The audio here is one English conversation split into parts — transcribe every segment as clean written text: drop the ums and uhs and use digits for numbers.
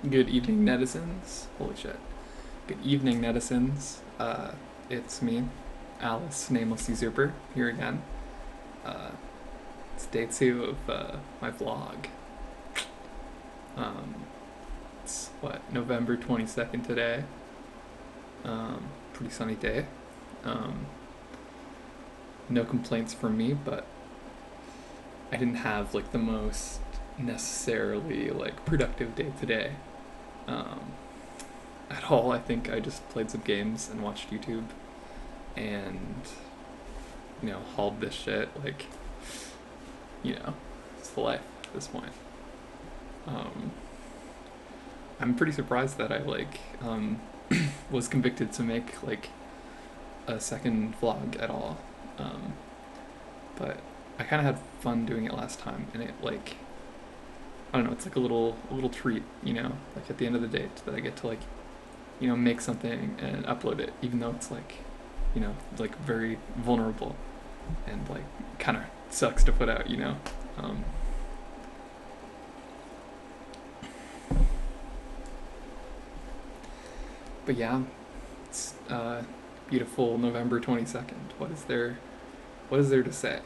Good evening, netizens. Holy shit. Good evening, netizens. It's me, Alice, Nameless Usurper, here again. Uh, it's day two of my vlog. Um, it's November 22nd today. Pretty sunny day. Um, no complaints from me, but I didn't have like the most necessarily like productive day today. Um, at all. I think I just played some games and watched YouTube and hauled this shit. Like, it's the life at this point. Um, I'm pretty surprised that I was convicted to make like a second vlog at all. Um, but I kind of had fun doing it last time, and it like I don't know. It's like a little treat, like at the end of the day that I get to like make something and upload it, even though it's like very vulnerable and like kind of sucks to put out. Um, but yeah, it's beautiful November 22nd. What is there to say?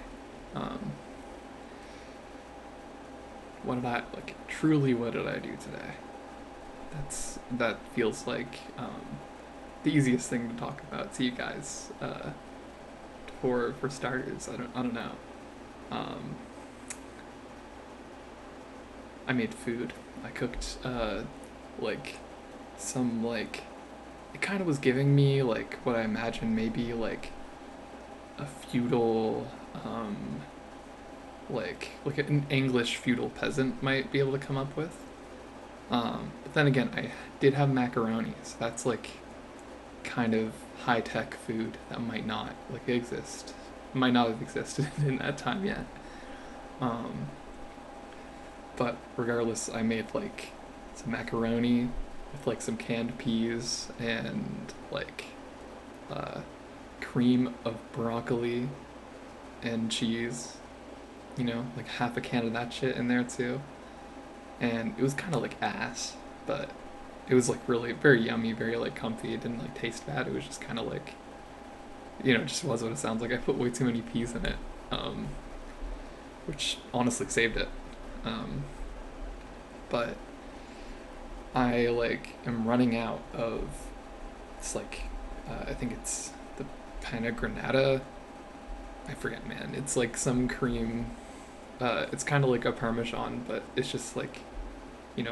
Um, what did I do today? That feels like the easiest thing to talk about to you guys. For starters, I don't know. Um, I made food. I cooked like some like it kind of was giving me like what I imagine maybe like a feudal like an English feudal peasant might be able to come up with. But then again, I did have macaroni, so that's like kind of high tech food that might not have existed in that time yet. Um, but regardless, I made like some macaroni with like some canned peas and like uh, cream of broccoli and cheese. Like half a can of that shit in there too. And it was kind of like ass, but it was like really very yummy, very like comfy. It didn't like taste bad. It was just kind of like it just was what it sounds like. I put way too many peas in it, um, which honestly saved it. Um, but I like am running out of it's like I think it's the Panna Granata. I forget, man. It's like some cream. It's kind of like a Parmesan, but it's just like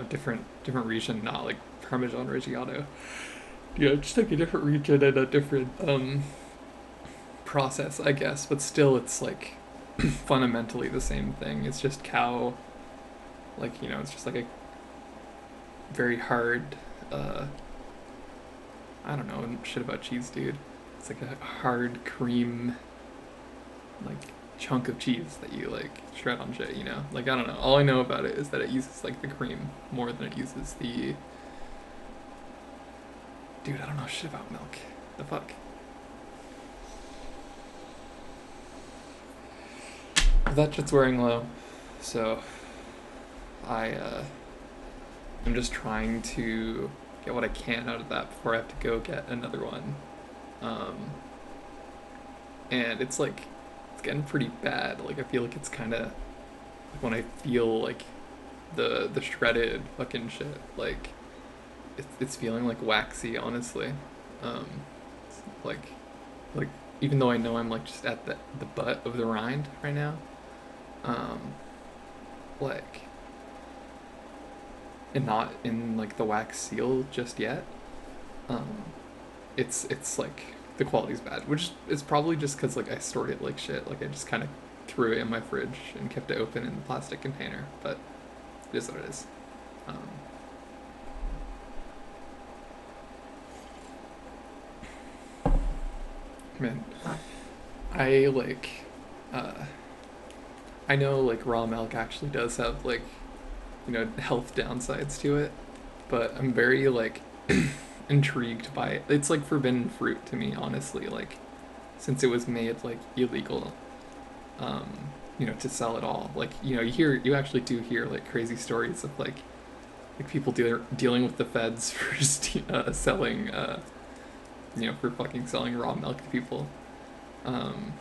different region, not like Parmesan Reggiano. Just like a different region and a different process, I guess. But still, it's like fundamentally the same thing. It's just cow. Like it's just like a very hard. Uh, I don't know shit about cheese, dude. It's like a hard cream, like chunk of cheese that you like shred on shit. Like I don't know. All I know about it is that it uses like the cream more than it uses the. Dude, I don't know shit about milk. The fuck. That shit's wearing low, so I'm just trying to get what I can out of that before I have to go get another one. Um, and it's getting pretty bad. Like I feel like it's kind of when I feel like the shredded fucking shit, like it's feeling like waxy, honestly. Um, like like even though I know I'm like just at the butt of the rind right now, um, like and not in like the wax seal just yet. Um, it's like the quality's bad, which is probably just because like I stored it like shit. Like I just kind of threw it in my fridge and kept it open in the plastic container. But it is what it is. Um, man, I like uh, I know like raw milk actually does have like health downsides to it, but I'm very like intrigued by it. It's like forbidden fruit to me, honestly. Like since it was made like illegal, to sell it all. Like you actually do hear like crazy stories of like like people dealing with the feds for selling, for fucking selling raw milk to people. Um,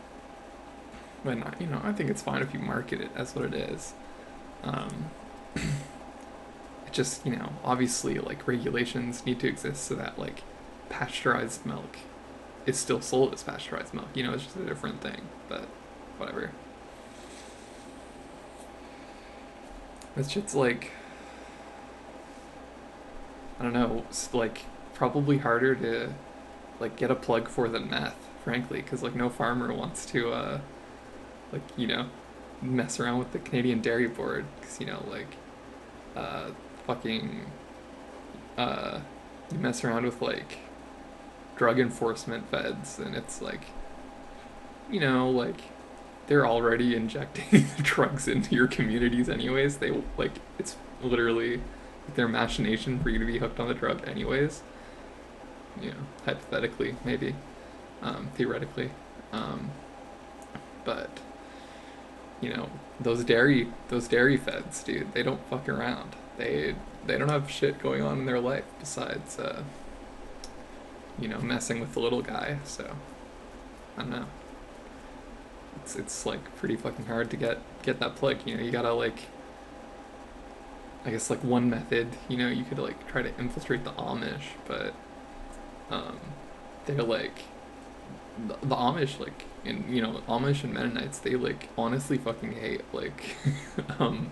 when I think it's fine if you market it as what it is. Um, it just obviously like regulations need to exist so that like pasteurized milk is still sold as pasteurized milk. It's just a different thing, but whatever. That shit's like, I don't know, it's like probably harder to like get a plug for than meth, frankly, because like no farmer wants to like mess around with the Canadian Dairy Board because like uh fucking uh you mess around with like drug enforcement feds and it's like like they're already injecting drugs into your communities anyways. They like it's literally their machination for you to be hooked on the drug anyways. Hypothetically, maybe, theoretically, um, but those dairy feds, dude, they don't fuck around. They don't have shit going on in their life besides messing with the little guy. So I don't know. It's like pretty fucking hard to get that plug. You gotta like, I guess like one method. You could like try to infiltrate the Amish, but um, they're like the Amish like and Amish and Mennonites, they like honestly fucking hate like um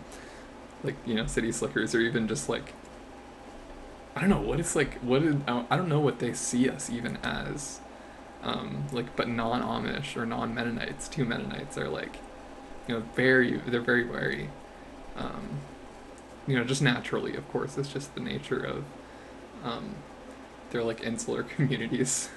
like city slickers, or even just like I don't know what it's like what is, I don't know what they see us even as, like, but non-Amish or non-Mennonites, two Mennonites are like they're very wary, um just naturally, of course. It's just the nature of um they're like insular communities.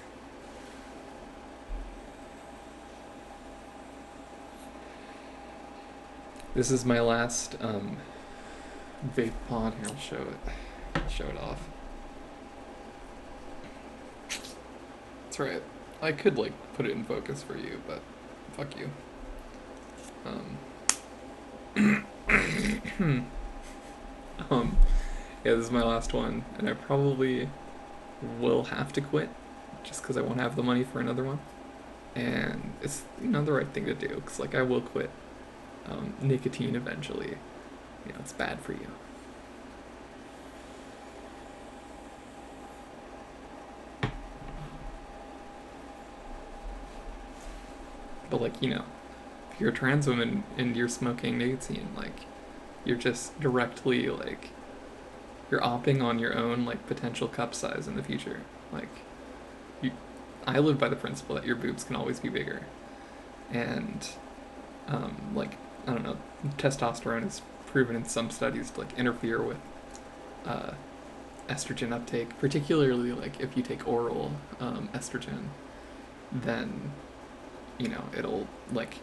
This is my last vape pod. Here, I'll show it. Show it off. That's right. I could like put it in focus for you, but fuck you. Um, um, yeah, this is my last one, and I probably will have to quit just because I won't have the money for another one. And it's the right thing to do because like I will quit nicotine eventually. It's bad for you. But like if you're a trans woman and you're smoking nicotine, like you're just directly like you're opting on your own like potential cup size in the future. Like you, I live by the principle that your boobs can always be bigger, and like I don't know, testosterone is proven in some studies to like interfere with uh, estrogen uptake, particularly like if you take oral estrogen, then it'll like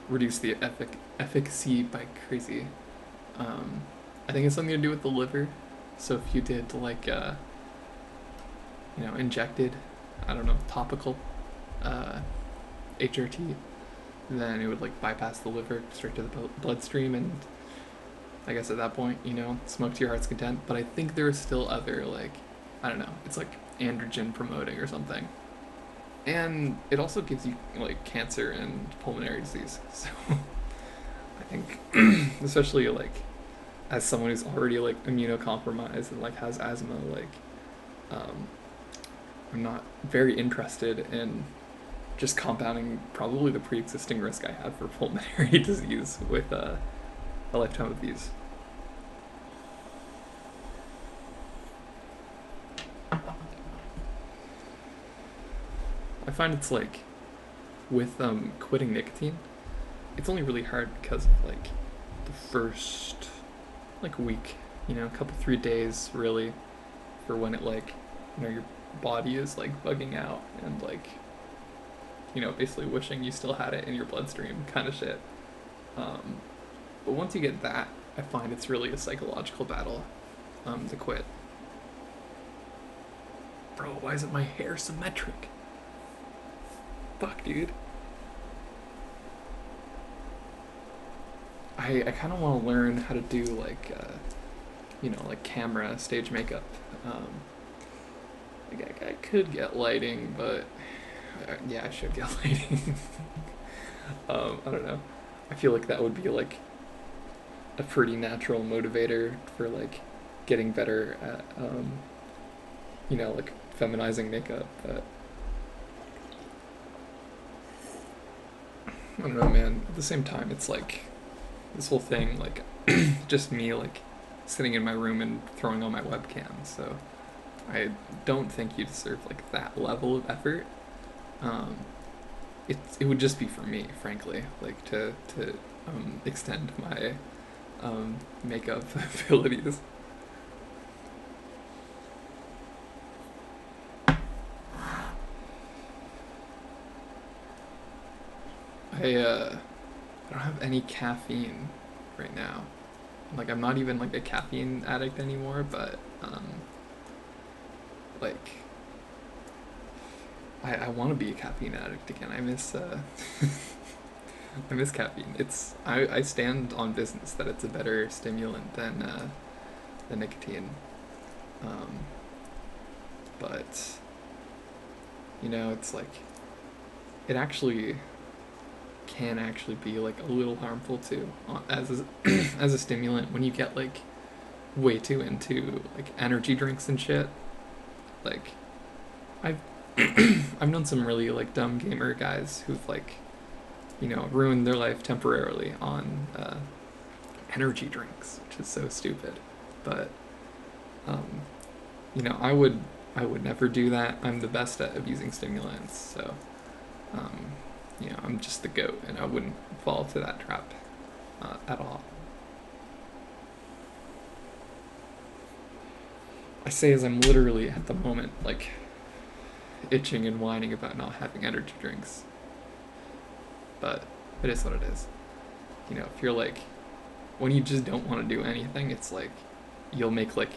reduce the efficacy by crazy. Um, I think it's something to do with the liver. So if you did like injected, I don't know, topical uh, HRT, then it would like bypass the liver straight to the bloodstream, and I guess at that point, smoke to your heart's content. But I think there are still other like, I don't know, it's like androgen promoting or something. And it also gives you like cancer and pulmonary disease. So I think, especially like as someone who's already like immunocompromised and like has asthma, like um, I'm not very interested in just compounding probably the pre-existing risk I have for pulmonary disease with a lifetime of these. I find it's like with quitting nicotine, it's only really hard because of like the first like week, a couple 3 days really, for when it like your body is like bugging out and like basically wishing you still had it in your bloodstream kind of shit. Um, but once you get that, I find it's really a psychological battle to quit. Bro, why isn't my hair symmetric? Fuck, dude. I kind of want to learn how to do like you know, like camera, stage makeup. Like I could get lighting, but yeah, I should get lighting. I don't know. I feel like that would be like a pretty natural motivator for like getting better at, you know, like feminizing makeup. But I don't know, man. At the same time, it's like this whole thing, like just me like sitting in my room and throwing on my webcam. So I don't think you deserve like that level of effort. Um, it would just be for me, frankly, like to extend my makeup abilities. I don't have any caffeine right now. Like I'm not even like a caffeine addict anymore, but like I want to be a caffeine addict again. I miss I miss caffeine. I stand on business that it's a better stimulant than nicotine. Um, but you know, it's like it actually can actually be like a little harmful too as as a stimulant when you get like way too into like energy drinks and shit. Like I've I've known some really like dumb gamer guys who've like, you know, ruined their life temporarily on energy drinks, which is so stupid. But um, you know, I would never do that. I'm the best at abusing stimulants, so um, you know, I'm just the goat, and I wouldn't fall to that trap at all. I say as I'm literally at the moment like itching and whining about not having energy drinks, but it is what it is. You know, if you're like when you just don't want to do anything, it's like you'll make like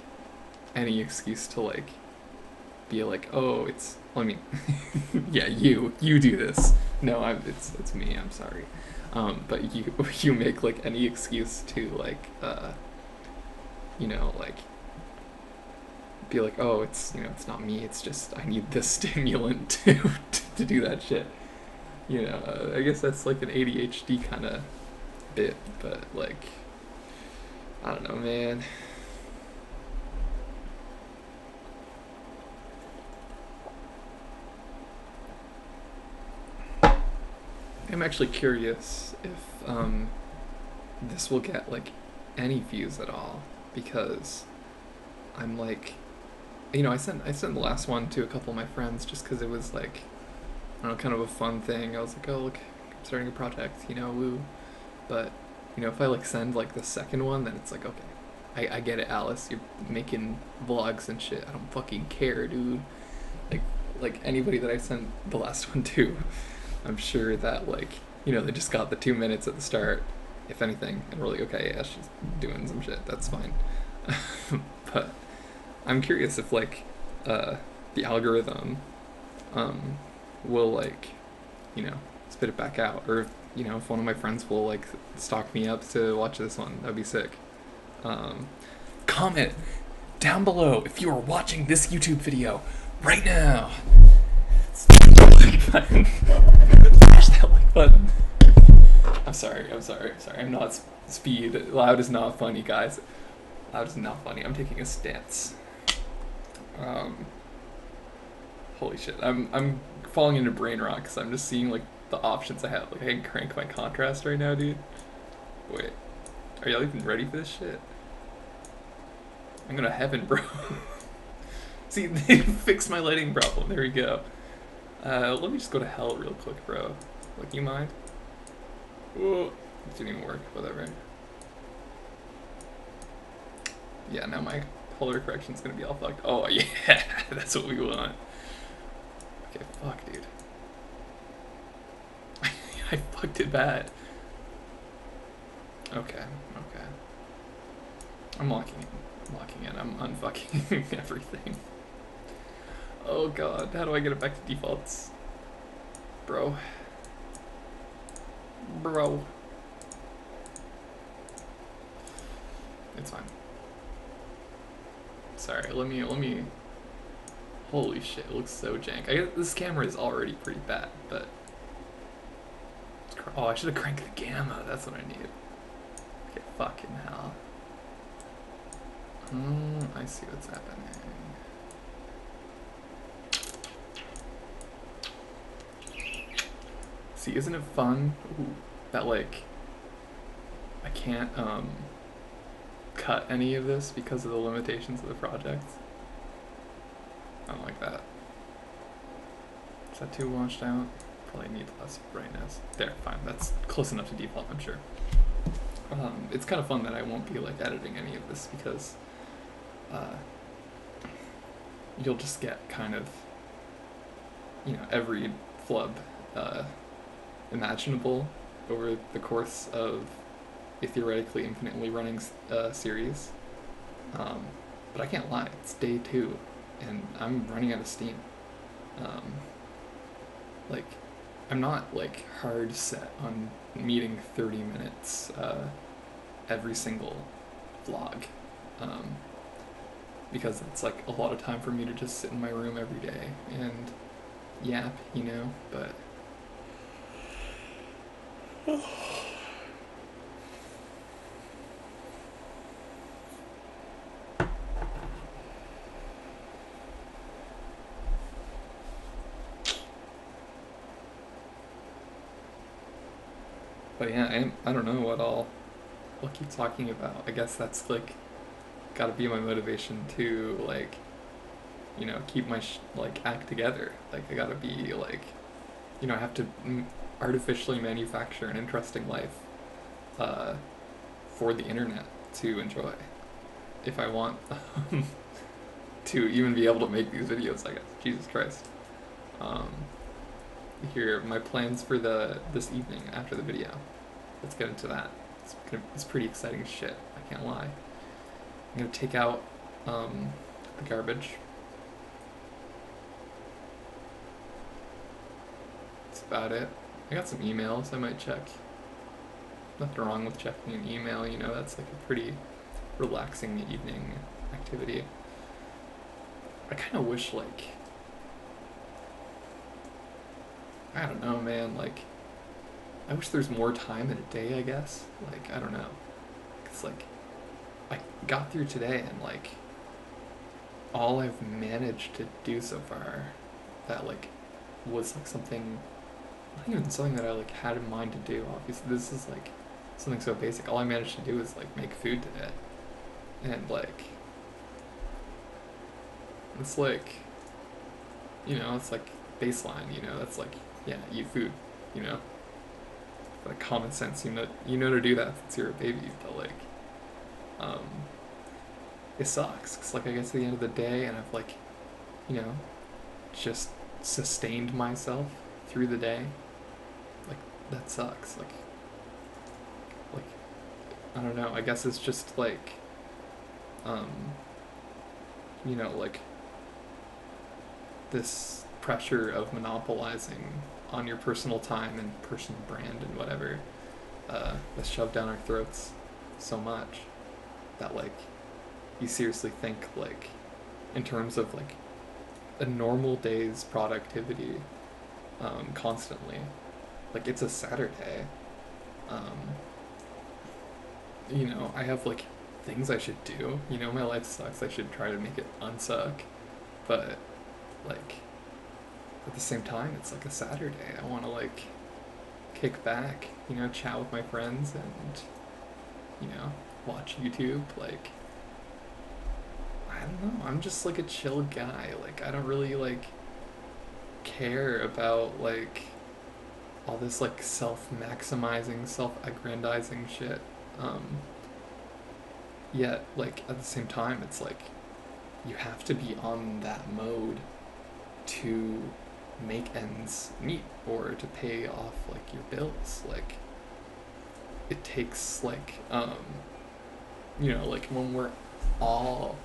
any excuse to like be like, oh, it's. Well, I mean, yeah, you do this. No, it's me. I'm sorry, but you you make like any excuse to like you know like be like, oh, it's you know it's not me. It's just I need this stimulant to do that shit. You know, I guess that's like an ADHD kind of bit, but like I don't know, man. I'm actually curious if this will get like any views at all because I'm like, you know, I sent the last one to a couple of my friends just because it was like, I don't know, kind of a fun thing. I was like, oh look, I'm starting a project, you know, woo. But you know, if I like send like the second one, then it's like okay, I get it, Alice. You're making vlogs and shit. I don't fucking care, dude. Like like anybody that I sent the last one to, I'm sure that like you know they just got the 2 minutes at the start, if anything, and we're like, okay, yeah, she's doing some shit. That's fine. But I'm curious if like the algorithm um, will like you know spit it back out, or if, you know if one of my friends will like stalk me up to watch this one. That'd be sick. Um, Comment down below if you are watching this YouTube video right now. Smash that like button. I'm sorry. I'm not speed. Loud is not funny, guys. Loud is not funny. I'm taking a stance. Um, Holy shit. I'm falling into brain rot because I'm just seeing like the options I have. Like I can crank my contrast right now, dude. Wait, are y'all even ready for this shit? I'm gonna heaven, bro. See, they fixed my lighting problem. There we go. Let me just go to hell real quick, bro. Like, you mind? Whoa. It didn't even work. Whatever. Yeah, now my polar correction's gonna be all fucked. Oh, yeah. That's what we want. Okay, fuck, dude. I fucked it bad. Okay. I'm locking in. I'm unfucking everything. Oh god, how do I get it back to defaults? Bro. It's fine. Sorry, let me. Holy shit, it looks so jank. I guess this camera is already pretty bad, but. Oh, I should have cranked the gamma. That's what I need. Okay, fucking hell. I see what's happening. See, isn't it fun? Ooh, that like I can't cut any of this because of the limitations of the project. I don't like that. Is that too washed out? Probably need less brightness. There, fine. That's close enough to default, I'm sure. It's kind of fun that I won't be like editing any of this because you'll just get kind of, you know, every flub imaginable over the course of a theoretically infinitely running series. But I can't lie, it's day 2 and I'm running out of steam. Like, I'm not like hard set on meeting 30 minutes every single vlog, because it's like a lot of time for me to just sit in my room every day and yap, you know, but yeah, I don't know what I'll keep talking about. I guess that's like gotta be my motivation to like, you know, keep my like act together. Like I gotta be like, you know, I have to artificially manufacture an interesting life for the internet to enjoy if I want to even be able to make these videos, I guess. Jesus Christ. Here, my plans for this evening after the video. Let's get into that. It's pretty exciting shit, I can't lie. I'm gonna take out the garbage. That's about it. I got some emails I might check. Nothing wrong with checking an email, you know, that's like a pretty relaxing evening activity. I kind of wish, like, I don't know, man, like, I wish there's more time in a day, I guess. Like, I don't know. It's like, I got through today and, like, all I've managed to do so far that, like, was, like, something, not even something that I, like, had in mind to do. Obviously, this is, like, something so basic. All I managed to do is, like, make food today. And, like, it's, like, you know, it's, like, baseline, you know? That's, like, yeah, eat food, you know? Like common sense, you know to do that since you're a baby, but like, it sucks, cause like I get to the end of the day and I've like, you know, just sustained myself through the day. Like that sucks. Like I don't know. I guess it's just like, you know, like this pressure of monopolizing on your personal time and personal brand and whatever that's shoved down our throats so much that like you seriously think like in terms of like a normal day's productivity constantly. Like it's a Saturday. You know, I have like things I should do. You know, my life sucks. I should try to make it unsuck. But like at the same time, it's like a Saturday. I want to like kick back, you know, chat with my friends and, you know, watch YouTube. Like, I don't know. I'm just like a chill guy. Like, I don't really like care about like all this like self-maximizing, self-aggrandizing shit. Yet, like, at the same time, it's like you have to be on that mode to make ends meet or to pay off like your bills. Like it takes like you know, like when we're all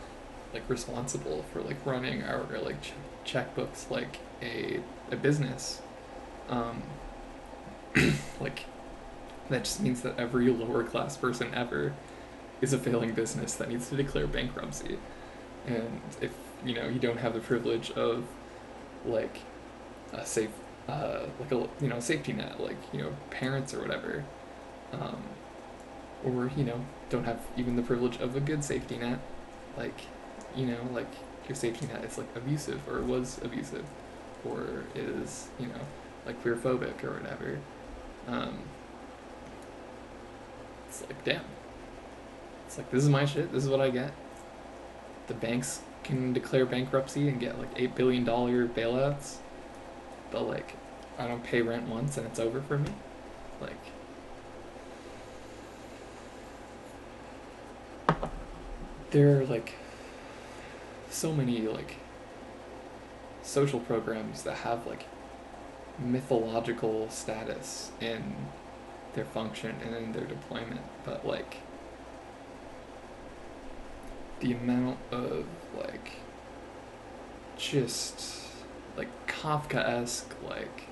like responsible for like running our like checkbooks like a business, like that just means that every lower class person ever is a failing business that needs to declare bankruptcy. And if you don't have the privilege of like a safe like a safety net, like parents or whatever, um, or don't have even the privilege of a good safety net, like like your safety net is like abusive or was abusive, or is like queerphobic or whatever. um, it's like, damn, it's like, this is my shit, this is what I get. The banks can declare bankruptcy and get like $8 billion bailouts, but like I don't pay rent once and it's over for me. Like, there are like so many like social programs that have like mythological status in their function and in their deployment, but like the amount of like just like Kafkaesque, like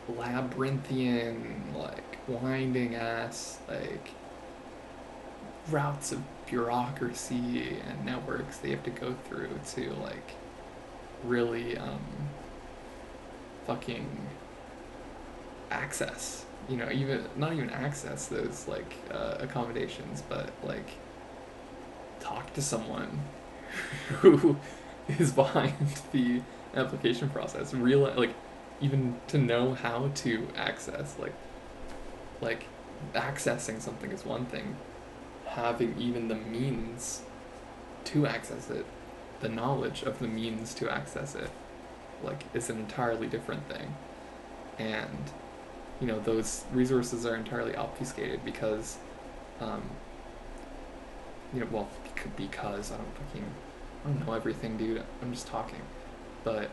labyrinthian, like winding ass, like routes of bureaucracy and networks they have to go through to like really fucking access, even not even access those like accommodations, but like talk to someone who is behind the application process, real like, even to know how to access, like accessing something is one thing, having even the means to access it, the knowledge of the means to access it, like, is an entirely different thing. And those resources are entirely obfuscated because um, well, because I don't know everything, dude. I'm just talking, but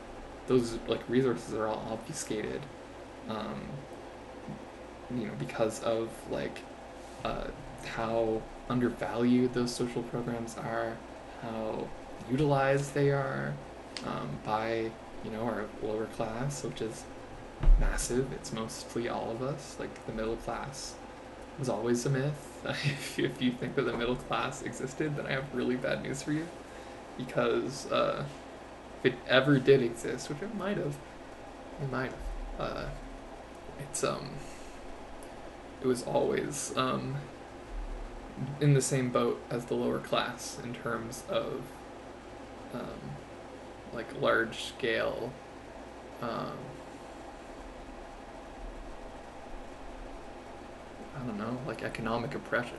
those like resources are all obfuscated, um, because of like uh, how undervalued those social programs are, how utilized they are by our lower class, which is massive. It's mostly all of us. Like, the middle class was always a myth. If you think that the middle class existed, then I have really bad news for you, because if it ever did exist, which it might have, it's it was always in the same boat as the lower class in terms of um, like large scale um, I don't know, like economic oppression.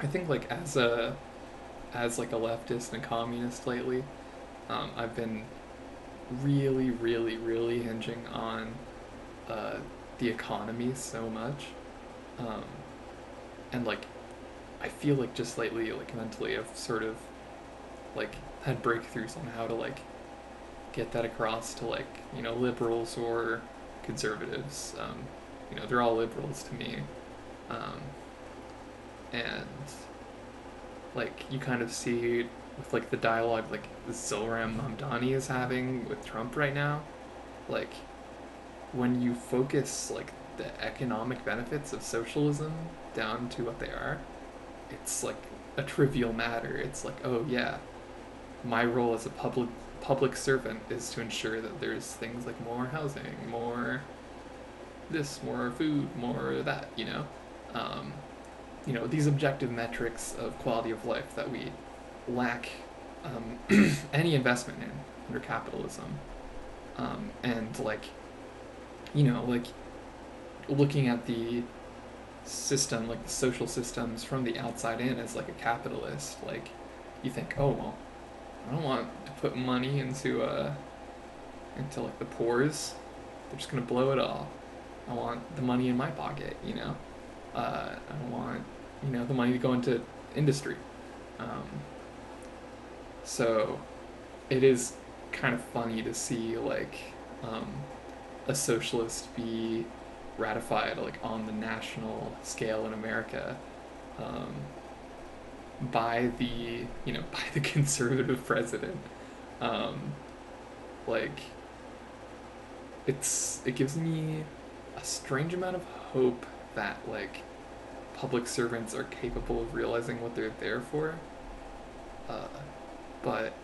I think like as like a leftist and a communist lately, I've been really, really, really hinging on uh, the economy so much, um, and like I feel like just lately, like mentally, I've sort of like had breakthroughs on how to like get that across to like liberals or conservatives. They're all liberals to me, um, and like you kind of see with like the dialogue like Zohran Mamdani is having with Trump right now, like when you focus like the economic benefits of socialism down to what they are, it's like a trivial matter. It's like, oh yeah, my role as a public servant is to ensure that there's things like more housing, more this, more food, more that, um, these objective metrics of quality of life that we lack any investment in under capitalism, and like like looking at the system, like the social systems from the outside in as like a capitalist, like you think, oh well, I don't want to put money into like the poors. They're just gonna blow it all. I want the money in my pocket, I don't want the money to go into industry. Um, so it is kind of funny to see like um, a socialist be ratified like on the national scale in America, um, by the by the conservative president. Um, like it gives me a strange amount of hope that like public servants are capable of realizing what they're there for. Uh, but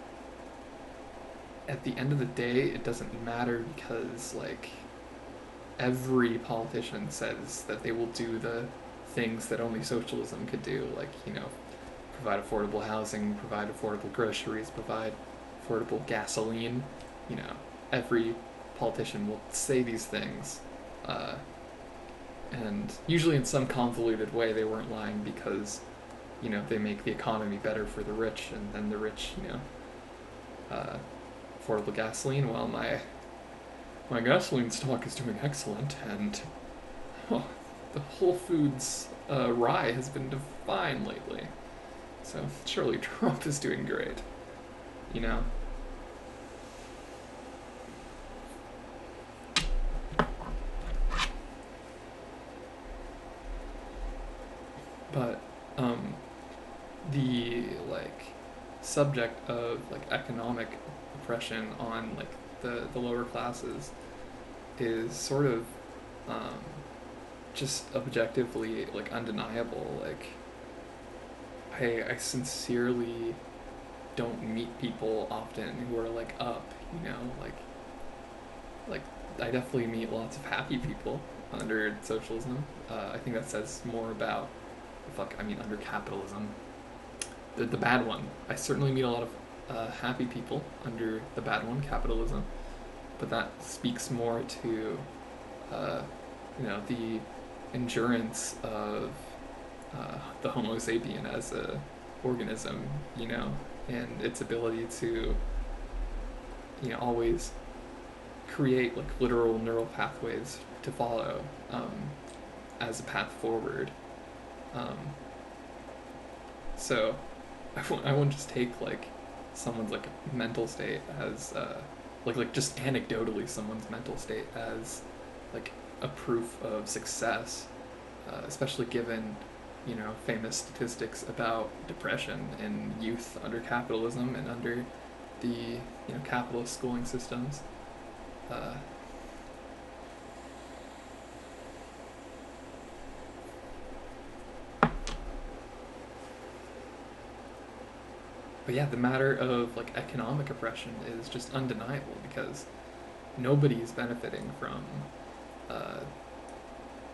at the end of the day, it doesn't matter because like every politician says that they will do the things that only socialism could do, like provide affordable housing, provide affordable groceries, provide affordable gasoline. You know, every politician will say these things, uh, and usually in some convoluted way they weren't lying because they make the economy better for the rich, and then the rich uh, affordable gasoline. Well, my gasoline stock is doing excellent, and oh, the Whole Foods rye has been fine lately. So surely Trump is doing great, you know. But the like subject of like economic oppression on like the lower classes is sort of um, just objectively like undeniable. Like I sincerely don't meet people often who are like up, like I definitely meet lots of happy people under socialism. I think that says more about under capitalism, the bad one. I certainly meet a lot of happy people under the bad one, capitalism, but that speaks more to uh, the endurance of the Homo sapien as a organism, and its ability to always create like literal neural pathways to follow as a path forward. Um, so I won't just take like someone's like mental state as like just anecdotally someone's mental state as like a proof of success, especially given famous statistics about depression in youth under capitalism and under the capitalist schooling systems. Uh, but yeah, the matter of like economic oppression is just undeniable because nobody is benefiting from uh,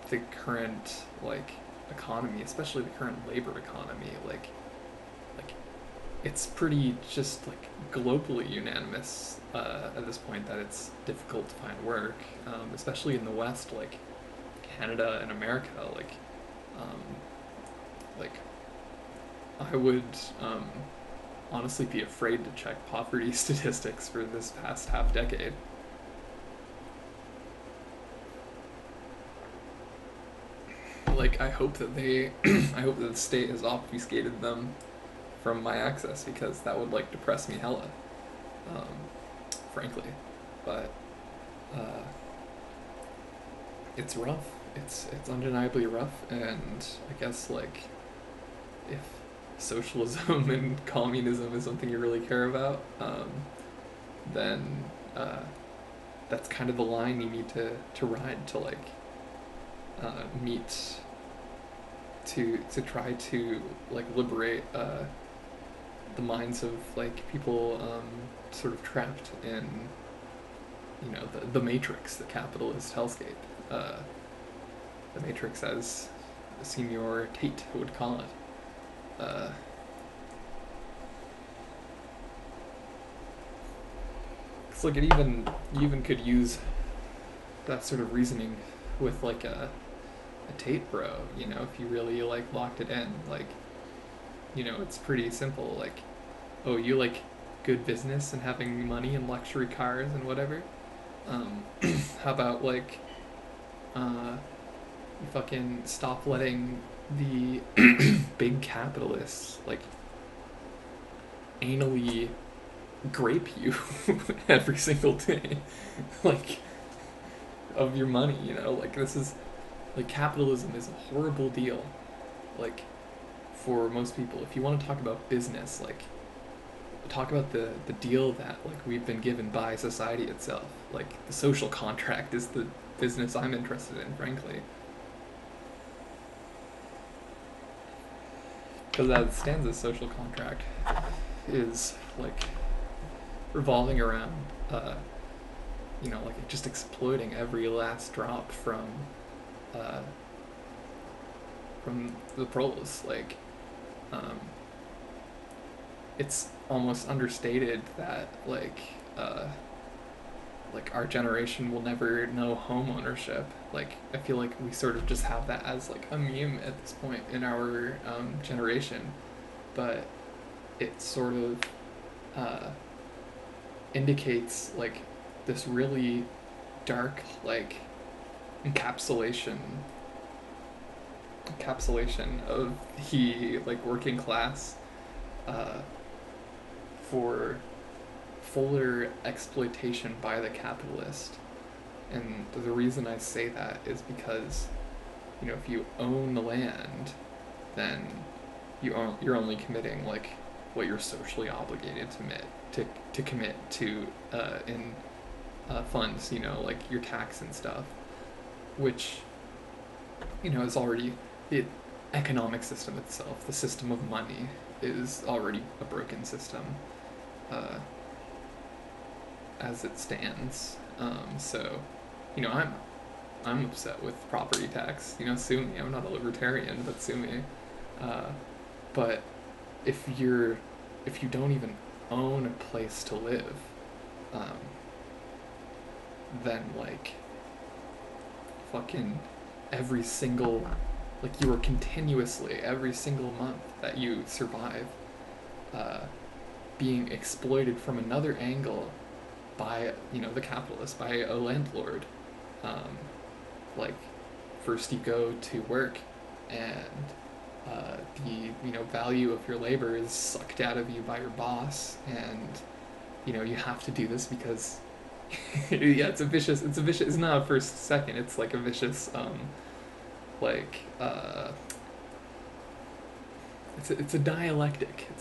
the current like economy, especially the current labor economy. Like it's pretty just like globally unanimous at this point that it's difficult to find work, especially in the West, like Canada and America. Um, like I would honestly be afraid to check poverty statistics for this past half decade. Like I hope that I hope that the state has obfuscated them from my access because that would like depress me hella, um, frankly. But uh, it's rough. It's undeniably rough, and I guess like if socialism and communism is something you really care about, then that's kind of the line you need to ride to like meet to try to like liberate the minds of like people sort of trapped in the matrix, the capitalist hellscape, the matrix as Senior Tate would call it. It's like you even could use that sort of reasoning with like a Tate bro, if you really like locked it in, like it's pretty simple. Like, oh, you like good business and having money and luxury cars and whatever. Um, how about like you fucking stop letting the big capitalists like anally grape you every single day, like of your money. Like this is like capitalism is a horrible deal. Like for most people, if you want to talk about business, like talk about the deal that like we've been given by society itself. Like the social contract is the business I'm interested in, frankly, because as Stanza's social contract is like revolving around, uh, like just exploiting every last drop uh, from the proles. Um, it's almost understated that like our generation will never know home ownership. Like I feel like we sort of just have that as like a meme at this point in our generation, but it sort of uh, indicates like this really dark like encapsulation encapsulation of the like working class uh, for fuller exploitation by the capitalist. And the reason I say that is because, if you own the land, then you're only committing like what you're socially obligated to commit to in funds, like your tax and stuff, which is already the economic system itself. The system of money is already a broken system. Uh, as it stands. So, I'm upset with property tax. Sue me. I'm not a libertarian, but sue me. Uh, but if you don't even own a place to live, um, then like fucking every single you are continuously every single month that you survive, uh, being exploited from another angle by the capitalist, by a landlord. um, like first you go to work and the value of your labor is sucked out of you by your boss, and you have to do this because yeah, it's a vicious, it's not a first second, it's like a vicious like it's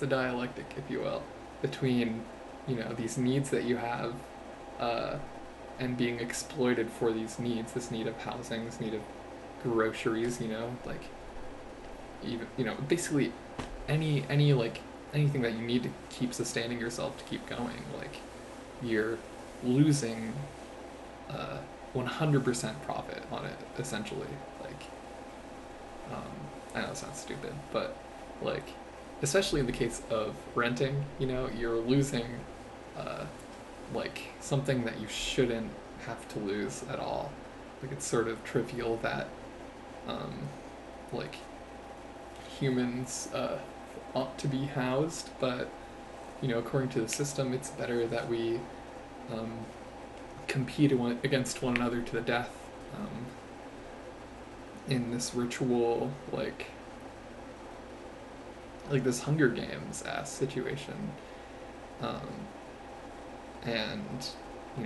a dialectic, if you will, between these needs that you have, uh, and being exploited for these needs. This need of housing, this need of groceries. Like even basically any like anything that you need to keep sustaining yourself, to keep going. Like you're losing 100% profit on it, essentially. Like I know it sounds stupid, but like especially in the case of renting, you're losing uh, like something that you shouldn't have to lose at all. Like it's sort of trivial that um, like humans ought to be housed, but according to the system, it's better that we um, compete against one another to the death, um, in this ritual, like this Hunger Games ass situation. Um, and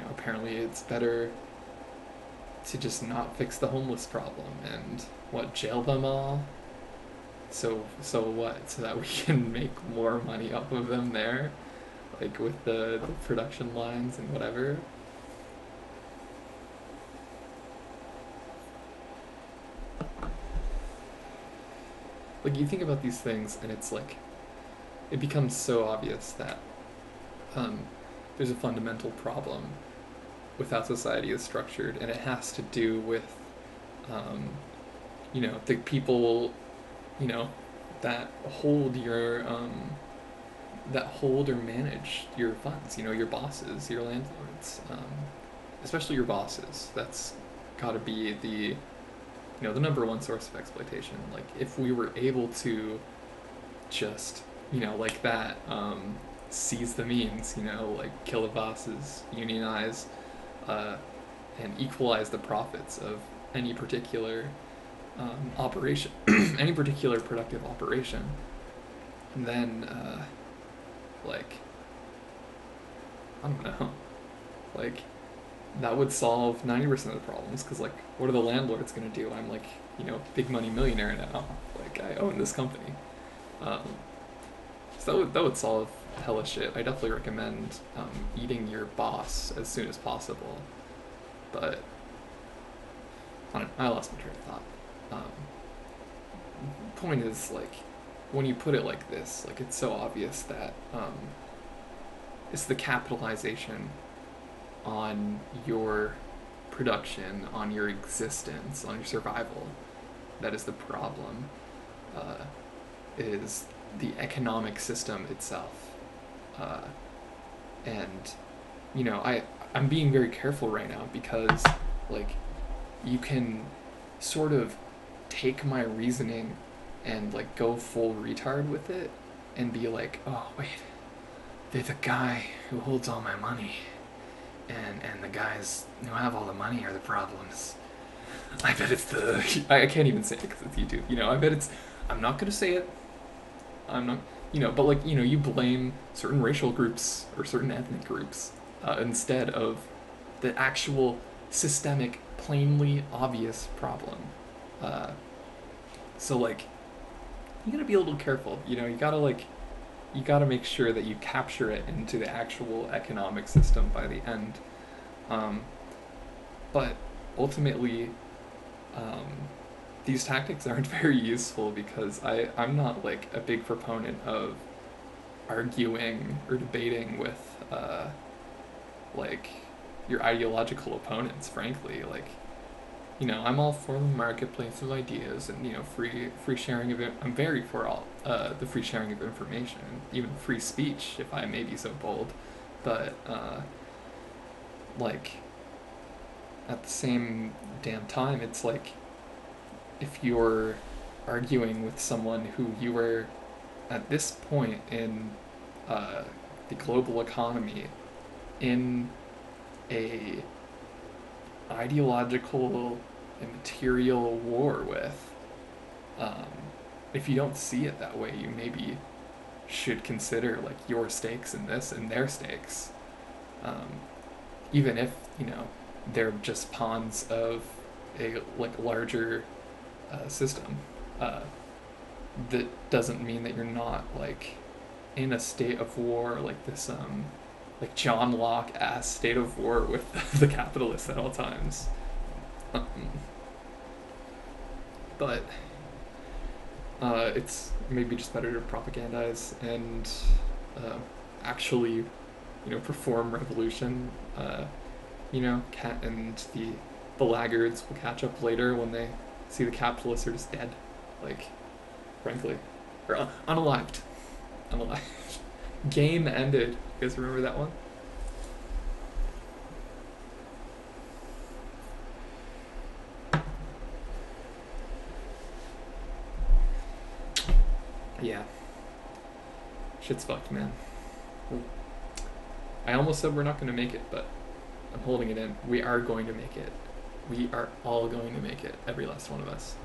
apparently it's better to just not fix the homeless problem and jail them all. So what? So that we can make more money off of them there, like with the production lines and whatever. Like you think about these things, and it's like it becomes so obvious that um, there's a fundamental problem with how society is structured, and it has to do with um, the people you know that hold or manage your funds. Your bosses, your landlords, especially your bosses. That's got to be the number one source of exploitation. Like if we were able to just like that, seize the means, like kill the bosses, unionize, uh, and equalize the profits of any particular operation, any particular productive operation, and then like I don't know, like that would solve 90% of the problems. Because like, what are the landlords gonna do? I'm like, big money millionaire now. Like I own this company. Um, so that would solve hella shit. I definitely recommend eating your boss as soon as possible. But I don't know, I lost my train of thought. Point is, like, when you put it like this, like, it's so obvious that it's the capitalization on your production, on your existence, on your survival that is the problem. Uh, is the economic system itself, uh, and I'm being very careful right now because, like, you can sort of take my reasoning and, like, go full retard with it and be like, oh wait, they're the guy who holds all my money, and the guys who have all the money are the problems. I bet it's the I can't even say it because it's YouTube. I bet it's. I'm not gonna say it. I'm not. But, like, you blame certain racial groups or certain ethnic groups instead of the actual systemic, plainly obvious problem. Uh, so, like, you gotta be a little careful. You gotta make sure that you capture it into the actual economic system by the end. Um, but ultimately, um, these tactics aren't very useful because I'm not, like, a big proponent of arguing or debating with like, your ideological opponents, frankly. Like, I'm all for the marketplace of ideas and, free sharing of it. I'm very for all the free sharing of information, even free speech, if I may be so bold. But like, at the same damn time, it's like, if you're arguing with someone who you were at this point in uh, the global economy in a ideological and material war with, um, if you don't see it that way, you maybe should consider, like, your stakes in this and their stakes, um, even if they're just pawns of a, like, larger system. Uh, that doesn't mean that you're not, like, in a state of war, like this like John Locke ass state of war with the capitalists at all times. Um, but it's maybe just better to propagandize and uh, actually, perform revolution. And the laggards will catch up later when they see the capitalists are just dead, like, frankly, or unalived, unalived. Game ended. You guys remember that one? Yeah. Shit's fucked, man. I almost said we're not going to make it, but I'm holding it in. We are going to make it. We are all going to make it. Every last one of us.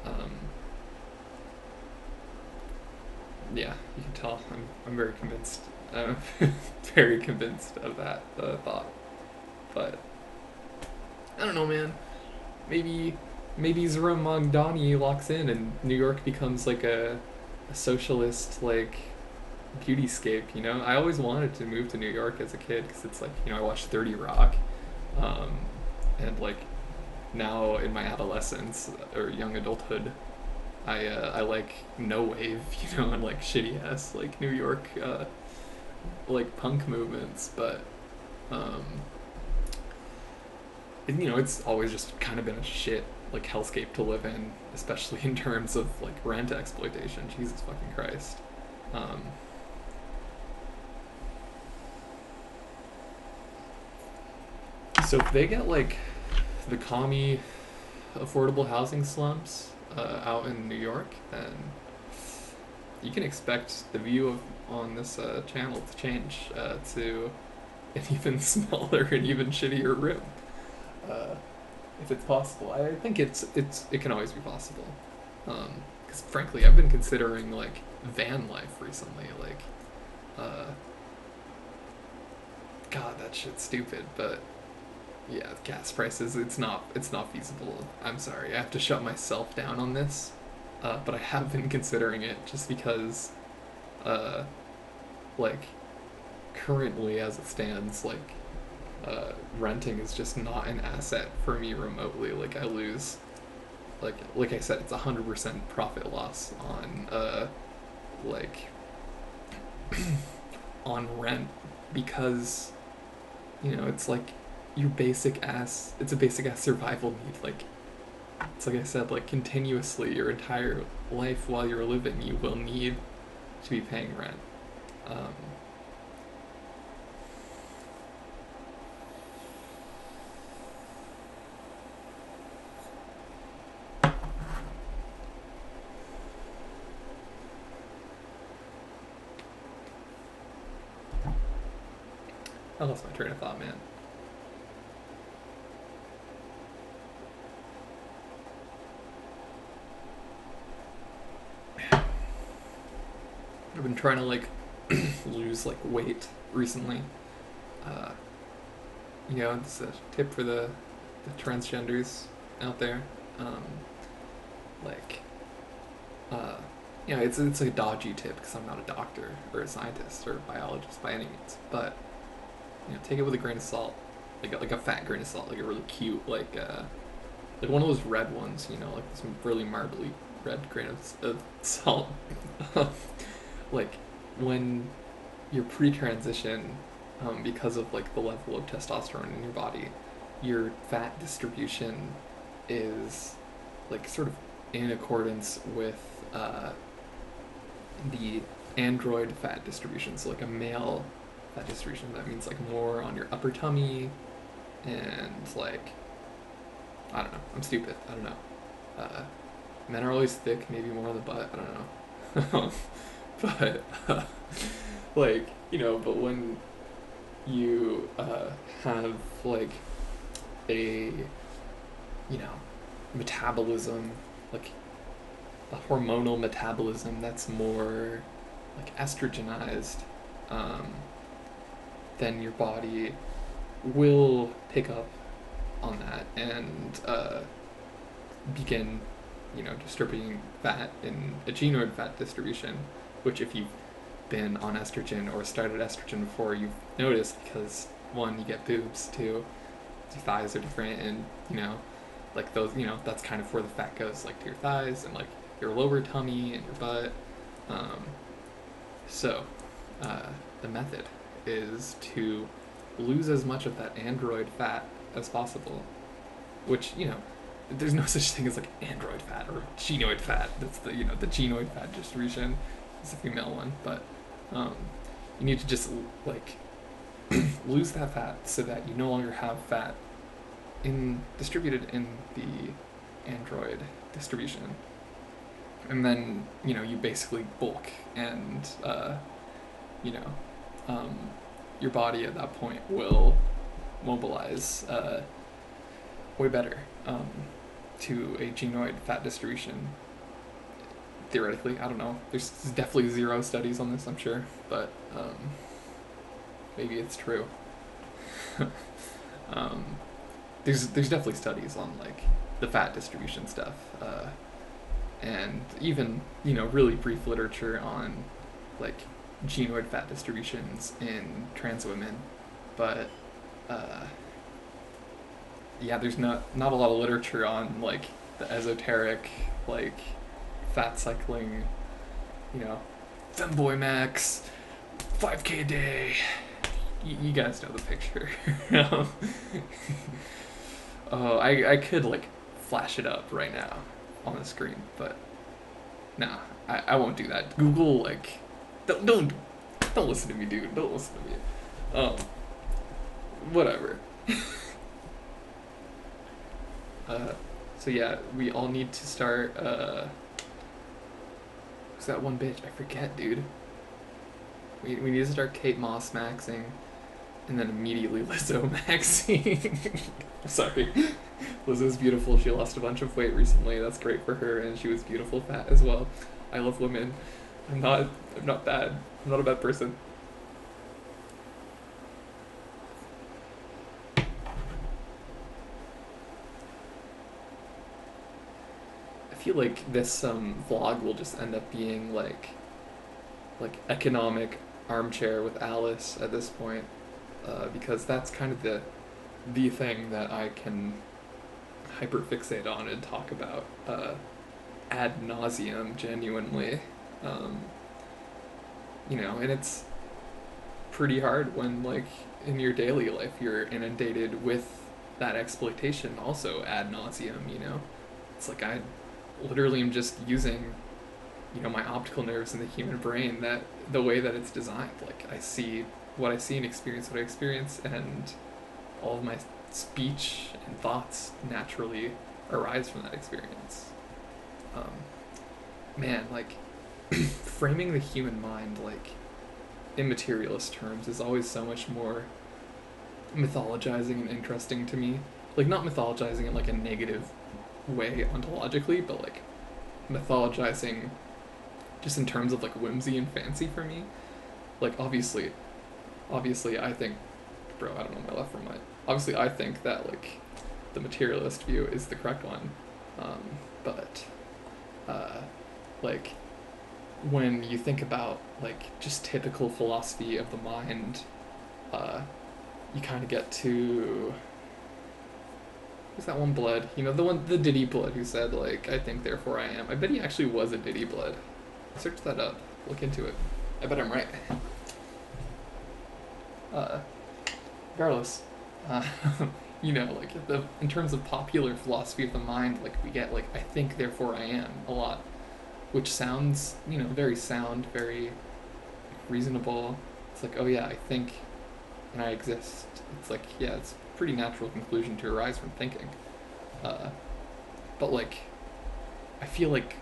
Um, yeah, you can tell. I'm very convinced. I'm very convinced of that thought. But I don't know, man. Maybe Zoran Magdani locks in and New York becomes, like, a socialist, like, beautyscape. I always wanted to move to New York as a kid because it's like, I watched 30 Rock, um, and, like, now in my adolescence or young adulthood, I like no wave, and, like, shitty ass, like, New York like, punk movements. But um, it's always just kind of been a shit, like, hellscape to live in, especially in terms of, like, rent exploitation. Jesus fucking Christ. Um, so if they get, like, the commie affordable housing slumps out in New York, then you can expect the view on this channel to change to an even smaller and even shittier room, uh, if it's possible. I think it can always be possible. Because frankly, I've been considering, like, van life recently. Like, God, that shit's stupid. But yeah, gas prices. It's not feasible. I'm sorry. I have to shut myself down on this. but I have been considering it just because, uh, like, currently as it stands, like, renting is just not an asset for me remotely. Like, I lose, like I said, it's 100% profit loss on, like, on rent because, it's like it's a basic ass survival need. Like, it's like I said, like, continuously your entire life while you're living, you will need to be paying rent. Um, I lost my train of thought, man. I've been trying to like lose like weight recently. Uh, it's a tip for the transgenders out there. Um, like, uh, it's like a dodgy tip because I'm not a doctor or a scientist or a biologist by any means. But take it with a grain of salt, like a fat grain of salt, like a really cute like one of those red ones, like some really marbly red grain of salt. Like when you're pre-transition, because of like the level of testosterone in your body, your fat distribution is like sort of in accordance with the android fat distribution. So like a male fat distribution, that means like more on your upper tummy and like I don't know. I'm stupid. I don't know. Uh, Men are always thick, maybe more on the butt. I don't know. But like but when you have like a metabolism, like a hormonal metabolism that's more like estrogenized, um, then your body will pick up on that and begin, distributing fat in a genoid fat distribution, which if you've been on estrogen or started estrogen before, you've noticed because one, you get boobs, two, your thighs are different, and like those, that's kind of where the fat goes, like to your thighs and like your lower tummy and your butt. Um, so, the method is to lose as much of that android fat as possible, which there's no such thing as like android fat or genoid fat. That's the genoid fat distribution is a female one, but um, you need to just like lose that fat so that you no longer have fat distributed in the android distribution, and then you basically bulk and you know um, your body at that point will mobilize way better to a genoid fat distribution. Theoretically, I don't know. There's definitely zero studies on this, I'm sure, but maybe it's true. um, there's definitely studies on like the fat distribution stuff, and even really brief literature on like genoid fat distributions in trans women, but yeah, there's not a lot of literature on like the esoteric like fat cycling, you know, femboy max, 5K a day. You guys know the picture. Oh, I could like flash it up right now on the screen, but nah, I won't do that. Google like don't listen to me, dude. Don't listen to me. Um, whatever. uh, so yeah, we all need to start. Who's that one bitch? I forget, dude. We need to start Kate Moss maxing, and then immediately Lizzo maxing. Sorry. Lizzo's beautiful. She lost a bunch of weight recently. That's great for her, and she was beautiful fat as well. I love women. I'm not bad. I'm not a bad person. feel like this vlog will just end up being like economic armchair with Alice at this point, because that's kind of the thing that I can hyperfixate on and talk about ad nauseum, genuinely. Um, and it's pretty hard when, like, in your daily life you're inundated with that exploitation also ad nauseum. It's like I literally am just using, my optical nerves in the human brain, that the way that it's designed. Like, I see what I see and experience what I experience, and all of my speech and thoughts naturally arise from that experience. Um, Man, like, framing the human mind, like, in materialist terms is always so much more mythologizing and interesting to me. Like, not mythologizing in like a negative way ontologically, but like mythologizing just in terms of like whimsy and fancy for me. Like, obviously I think, bro, I don't know my left from right. Obviously I think that, like, the materialist view is the correct one. But like, when you think about like just typical philosophy of the mind, you kind of get to, who's that one Blood? The Diddy Blood, who said, like, I think therefore I am. I bet he actually was a Diddy Blood. Search that up. Look into it. I bet I'm right. Uh, Regardless, uh, like, in terms of popular philosophy of the mind, like, we get like I think therefore I am a lot, which sounds, very sound, very reasonable. It's like, oh yeah, I think and I exist. It's like, yeah, it's a pretty natural conclusion to arise from thinking. Uh, but like, I feel like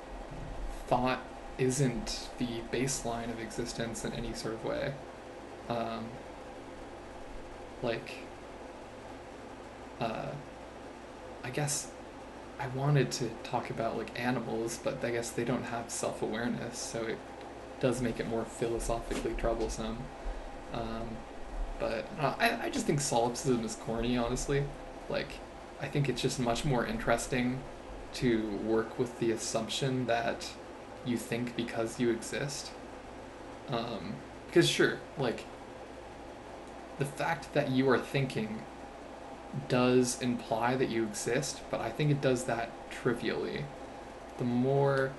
thought isn't the baseline of existence in any sort of way. Um, like, uh, I guess I wanted to talk about like animals, but I guess they don't have self-awareness, so it does make it more philosophically troublesome. Um, but I just think solipsism is corny, honestly. Like, I think it's just much more interesting to work with the assumption that you think because you exist. Because sure, like, the fact that you are thinking does imply that you exist, but I think it does that trivially. The more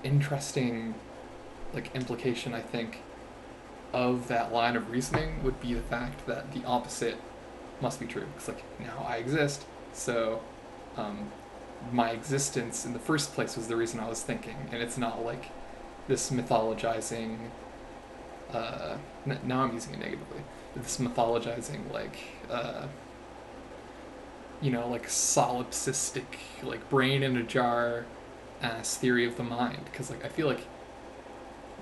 interesting, like, implication, I think, of that line of reasoning would be the fact that the opposite must be true. It's like, now I exist, so um, my existence in the first place was the reason I was thinking, and it's not like this mythologizing. Now I'm using it negatively. This mythologizing, like, like solipsistic, like brain in a jar ass theory of the mind. Because, like, I feel like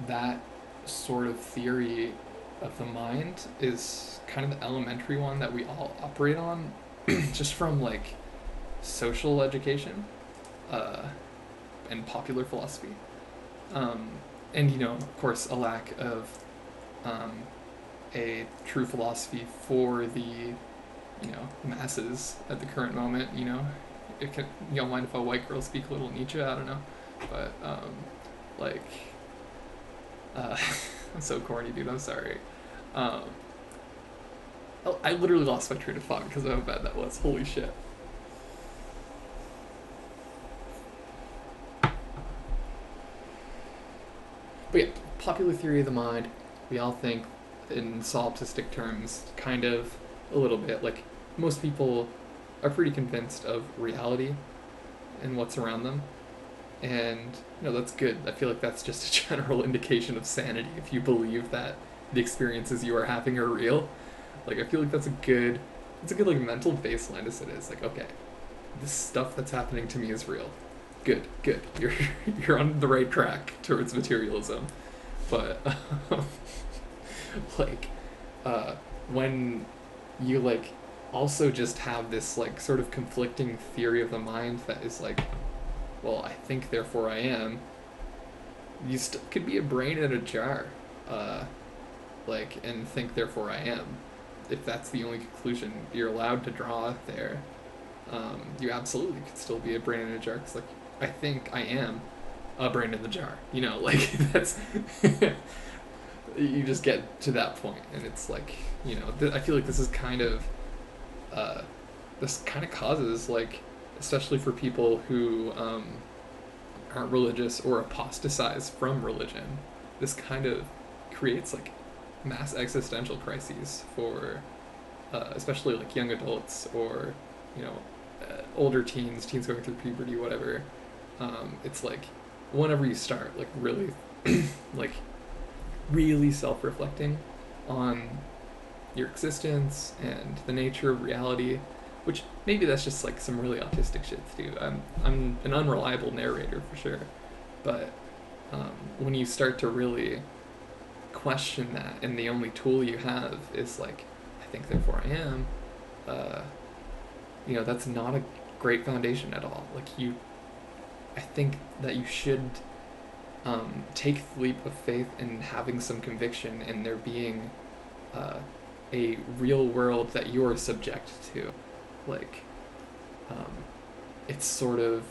that sort of theory of the mind is kind of the elementary one that we all operate on, just from like social education, uh, and popular philosophy, um, and of course a lack of um, a true philosophy for the masses at the current moment. It can, you don't mind if a white girl speak a little Nietzsche? I don't know, but like, I'm so corny, dude. I'm sorry. Um, I literally lost my train of thought because of how bad that was. Holy shit. But yeah, popular theory of the mind, we all think in solipsistic terms, kind of, a little bit. Like, most people are pretty convinced of reality and what's around them. And, that's good. I feel like that's just a general indication of sanity if you believe that the experiences you are having are real. Like, I feel like it's a good, like, mental baseline to sit. It's like, okay, this stuff that's happening to me is real. Good, good. You're on the right track towards materialism. But like, when you, like, also just have this, like, sort of conflicting theory of the mind that is like, well, I think therefore I am, you still could be a brain in a jar, like, and think therefore I am. If that's the only conclusion you're allowed to draw there, you absolutely could still be a brain in a jar. Cause, like, I think I am a brain in the jar. You know, like that's you just get to that point, and it's like, you know, I feel like this is kind of uh, this kind of causes like, especially for people who aren't religious or apostatize from religion, this kind of creates like mass existential crises for especially like young adults or, you know, older teens, teens going through puberty, whatever. It's like whenever you start like really like really self-reflecting on your existence and the nature of reality, which maybe that's just like some really autistic shit to do. I'm an unreliable narrator for sure, but when you start to really question that, and the only tool you have is like, I think therefore I am, uh, you know, that's not a great foundation at all. Like you, I think that you should take the leap of faith in having some conviction in there being uh, a real world that you're subject to. Like, um, it's sort of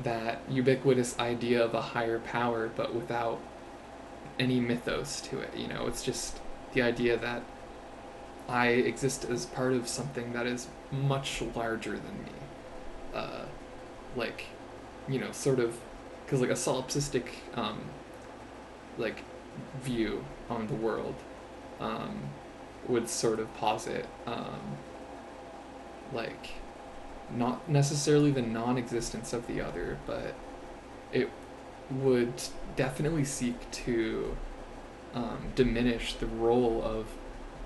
that ubiquitous idea of a higher power, but without any mythos to it. You know, it's just the idea that I exist as part of something that is much larger than me. Uh, like, you know, sort of, because like a solipsistic, like, view on the world, um, would sort of posit, like, not necessarily the non-existence of the other, but it would definitely seek to diminish the role of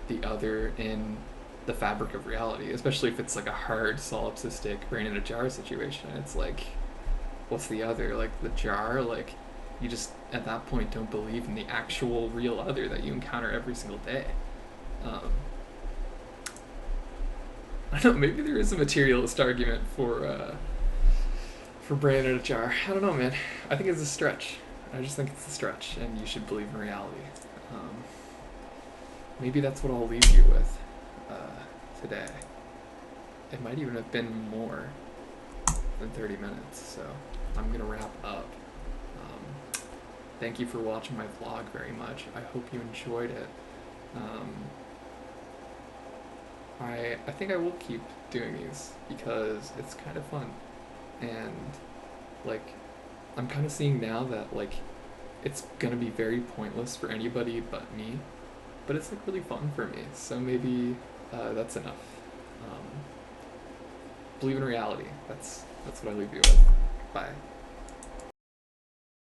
the other in the fabric of reality, especially if it's like a hard solipsistic brain in a jar situation. It's like, what's the other? Like the jar? Like, you just at that point don't believe in the actual real other that you encounter every single day. Um, I don't know. Maybe there is a materialist argument for brain in a jar. I don't know, man. I think it's a stretch. I just think it's a stretch, and you should believe in reality. Um, Maybe that's what I'll leave you with today. It might even have been more than 30 minutes, so I'm going to wrap up. Thank you for watching my vlog very much. I hope you enjoyed it. I think I will keep doing these because it's kind of fun. And, like, I'm kind of seeing now that, like, it's going to be very pointless for anybody but me, but it's like really fun for me. So maybe that's enough. Um, Believe in reality. That's what I leave you with. Bye.